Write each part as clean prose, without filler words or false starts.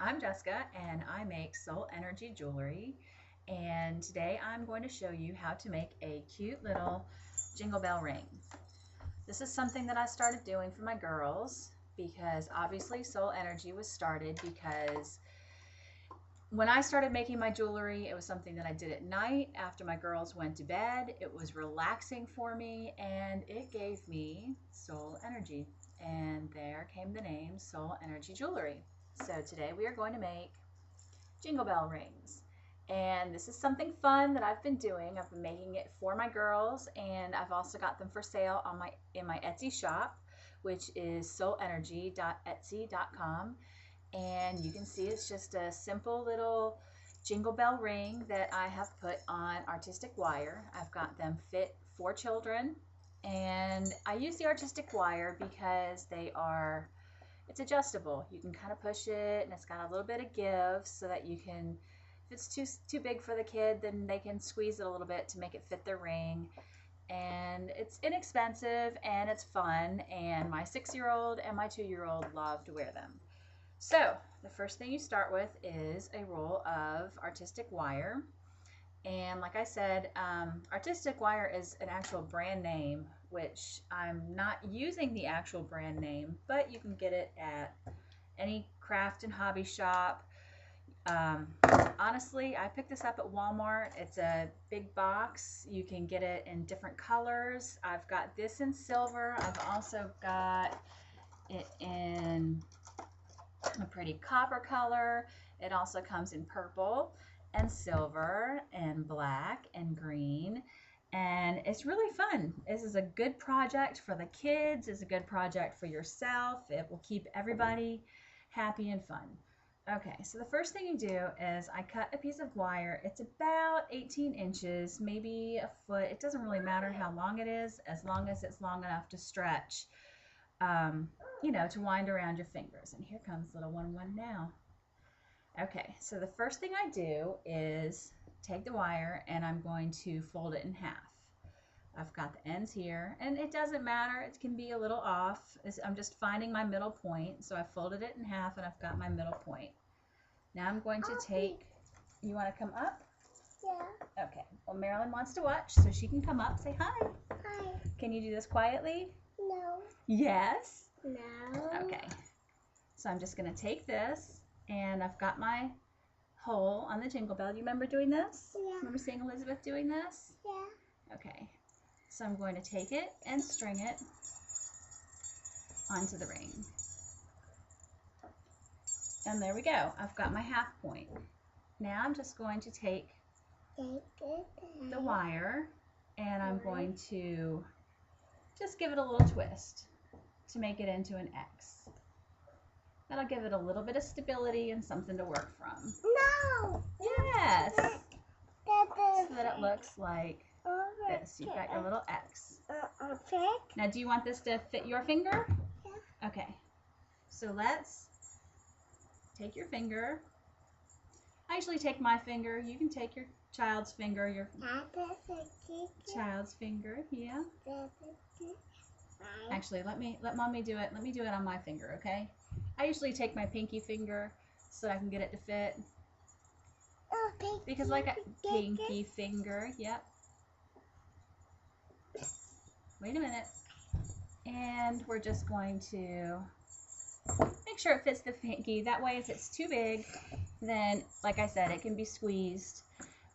I'm Jessica and I make Soul Energy jewelry. And today I'm going to show you how to make a cute little jingle bell ring. This is something that I started doing for my girls because obviously Soul Energy was started because when I started making my jewelry, it was something that I did at night after my girls went to bed. It was relaxing for me and it gave me soul energy. And there came the name Soul Energy Jewelry. So today we are going to make jingle bell rings. And this is something fun that I've been doing. I've been making it for my girls, and I've also got them for sale on in my Etsy shop, which is soulenergy.etsy.com. And you can see it's just a simple little jingle bell ring that I have put on artistic wire. I've got them fit for children, and I use the artistic wire because it's adjustable. You can kind of push it, and it's got a little bit of give so that you can, if it's too big for the kid, then they can squeeze it a little bit to make it fit their ring. And it's inexpensive and it's fun, and my 6-year-old and my 2-year-old love to wear them. So the first thing you start with is a roll of artistic wire. And like I said, artistic wire is an actual brand name, which I'm not using the actual brand name, but you can get it at any craft and hobby shop. Honestly, I picked this up at Walmart. It's a big box. You can get it in different colors. I've got this in silver. I've also got it in a pretty copper color. It also comes in purple and silver and black and green, and it's really fun. This is a good project for the kids. It's a good project for yourself. It will keep everybody happy and fun. Okay, so the first thing you do is I cut a piece of wire. It's about 18 inches, maybe a foot. It doesn't really matter how long it is, as long as it's long enough to stretch, to wind around your fingers. And here comes little one now. Okay, so the first thing I do is take the wire and I'm going to fold it in half. I've got the ends here, and it doesn't matter. It can be a little off. I'm just finding my middle point. So I folded it in half and I've got my middle point. Now I'm going to take, you want to come up? Yeah. Okay, well Marilyn wants to watch, so she can come up. Say hi. Hi. Can you do this quietly? No. Yes? No. Okay, so I'm just going to take this, and I've got my hole on the jingle bell. Do you remember doing this? Yeah. Remember seeing Elizabeth doing this? Yeah. Okay, so I'm going to take it and string it onto the ring. And there we go. I've got my half point. Now I'm just going to take the wire and I'm going to just give it a little twist to make it into an X. That'll give it a little bit of stability and something to work from. No. Yes. So that it it looks like this. You've got your little X. Okay. Now, do you want this to fit your finger? Yeah. Okay. So let's take your finger. I usually take my finger. You can take your child's finger, your child's finger. Yeah. Actually, let mommy do it. Let me do it on my finger, okay? I usually take my pinky finger so that I can get it to fit. Oh, pinky. Because like a pinky finger, yep. Wait a minute. And we're just going to make sure it fits the pinky. That way, if it's too big, then, like I said, it can be squeezed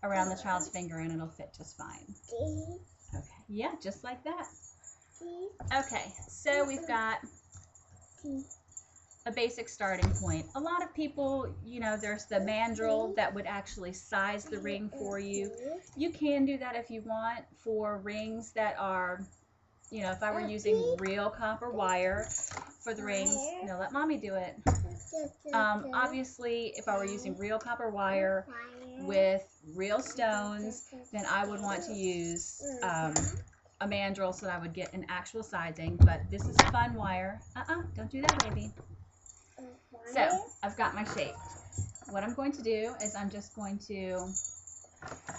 around the child's finger and it'll fit just fine. Okay, yeah, just like that. Okay, so we've got a basic starting point. A lot of people, there's the mandrel that would actually size the ring for you. You can do that if you want for rings that are, if I were using real copper wire for the rings. No, let mommy do it. Obviously, if I were using real copper wire with real stones, then I would want to use a mandrel so that I would get an actual sizing. But this is fun wire. Don't do that, baby. So I've got my shape. What I'm going to do is I'm just going to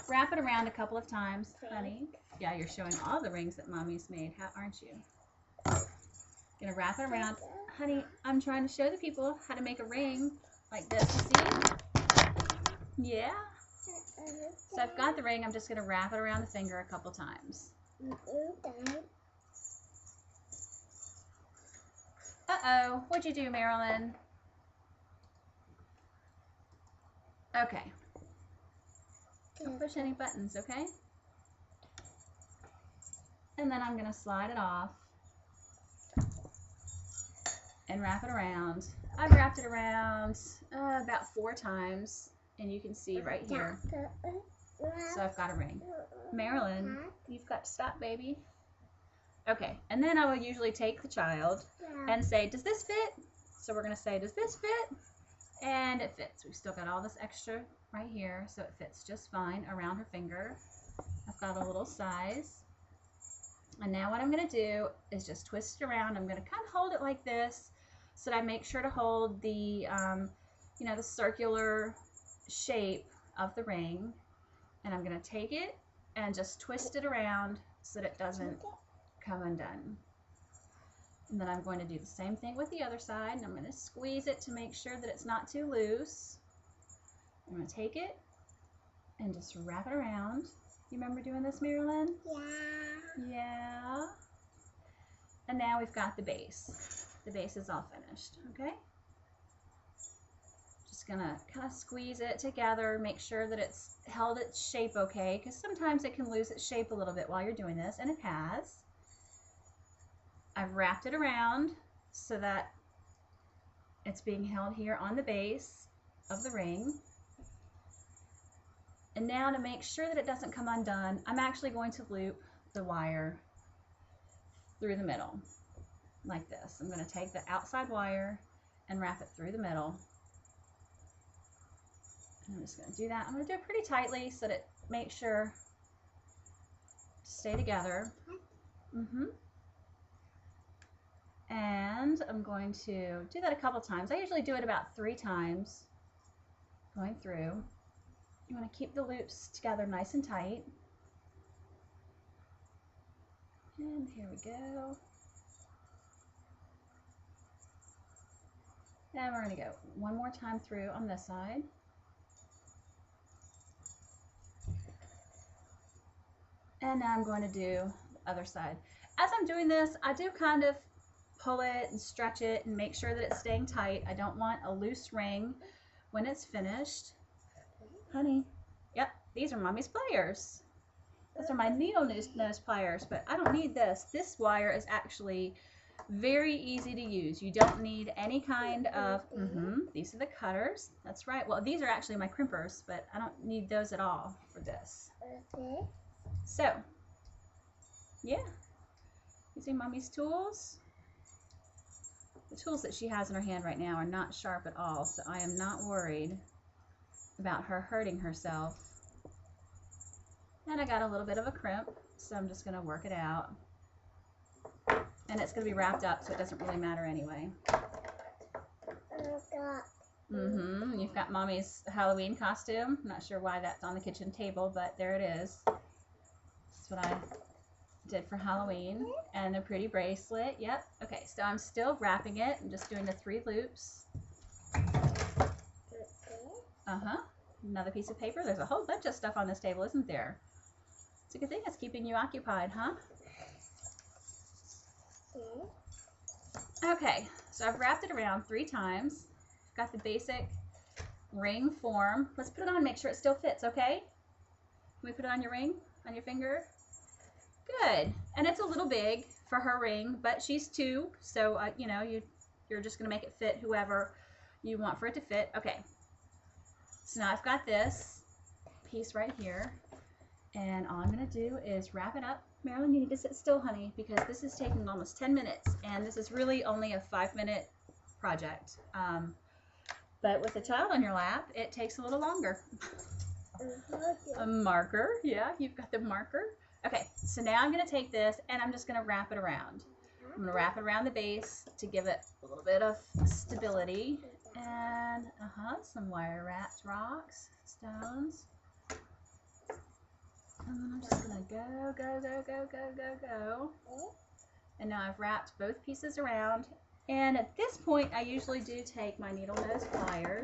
wrap it around a couple of times, honey. Yeah, you're showing all the rings that mommy's made, aren't you? Gonna wrap it around. Honey, I'm trying to show the people how to make a ring like this, you see? Yeah. So I've got the ring. I'm just going to wrap it around the finger a couple times. Uh-oh. What'd you do, Marilyn? Okay. Don't push any buttons, okay? And then I'm going to slide it off and wrap it around. I've wrapped it around about 4 times, and you can see right here. So I've got a ring. Marilyn, you've got to stop, baby. Okay, and then I will usually take the child and say, does this fit? So we're going to say, does this fit? And it fits. We've still got all this extra right here, so it fits just fine around her finger. I've got a little size. And now what I'm going to do is just twist it around. I'm going to kind of hold it like this so that I make sure to hold the, you know, the circular shape of the ring. And I'm going to take it and just twist it around so that it doesn't come undone. And then I'm going to do the same thing with the other side. And I'm going to squeeze it to make sure that it's not too loose. I'm going to take it and just wrap it around. You remember doing this, Marilyn? Yeah. Yeah. And now we've got the base. The base is all finished, okay? Just gonna kind of squeeze it together, make sure that it's held its shape okay, because sometimes it can lose its shape a little bit while you're doing this, and it has. I've wrapped it around so that it's being held here on the base of the ring. And now to make sure that it doesn't come undone, I'm actually going to loop the wire through the middle like this. I'm going to take the outside wire and wrap it through the middle. And I'm just going to do that. I'm going to do it pretty tightly so that it makes sure to stay together. And I'm going to do that a couple times. I usually do it about 3 times going through. You want to keep the loops together nice and tight. And here we go. And we're going to go one more time through on this side. And now I'm going to do the other side. As I'm doing this, I do kind of pull it and stretch it and make sure that it's staying tight. I don't want a loose ring when it's finished. Honey, yep, these are Mommy's pliers. Those are my needle nose pliers, but I don't need this. This wire is actually very easy to use. You don't need any kind of, these are the cutters. That's right. Well, these are actually my crimpers, but I don't need those at all for this. Okay. So, yeah, using Mommy's tools. The tools that she has in her hand right now are not sharp at all, so I am not worried about her hurting herself. And I got a little bit of a crimp, so I'm just going to work it out. And it's going to be wrapped up, so it doesn't really matter anyway. You've got Mommy's Halloween costume. I'm not sure why that's on the kitchen table, but there it is. That's what I did for Halloween. And a pretty bracelet. Yep. Okay, so I'm still wrapping it. I'm just doing the 3 loops. Another piece of paper. There's a whole bunch of stuff on this table, isn't there? It's a good thing it's keeping you occupied, huh? Okay, so I've wrapped it around 3 times. Got the basic ring form. Let's put it on and make sure it still fits, okay? Can we put it on your ring? On your finger? Good. And it's a little big for her ring, but she's 2, so you know, you're just going to make it fit whoever you want for it to fit. Okay. So now I've got this piece right here, and all I'm going to do is wrap it up. Marilyn, you need to sit still, honey, because this is taking almost 10 minutes, and this is really only a 5-minute project. But with a child on your lap, it takes a little longer. A marker, yeah, you've got the marker. Okay, so now I'm going to take this, and I'm just going to wrap it around. I'm going to wrap it around the base to give it a little bit of stability. And, some wire-wrapped rocks, stones. And then I'm just going to go. And now I've wrapped both pieces around. And at this point, I usually do take my needle nose pliers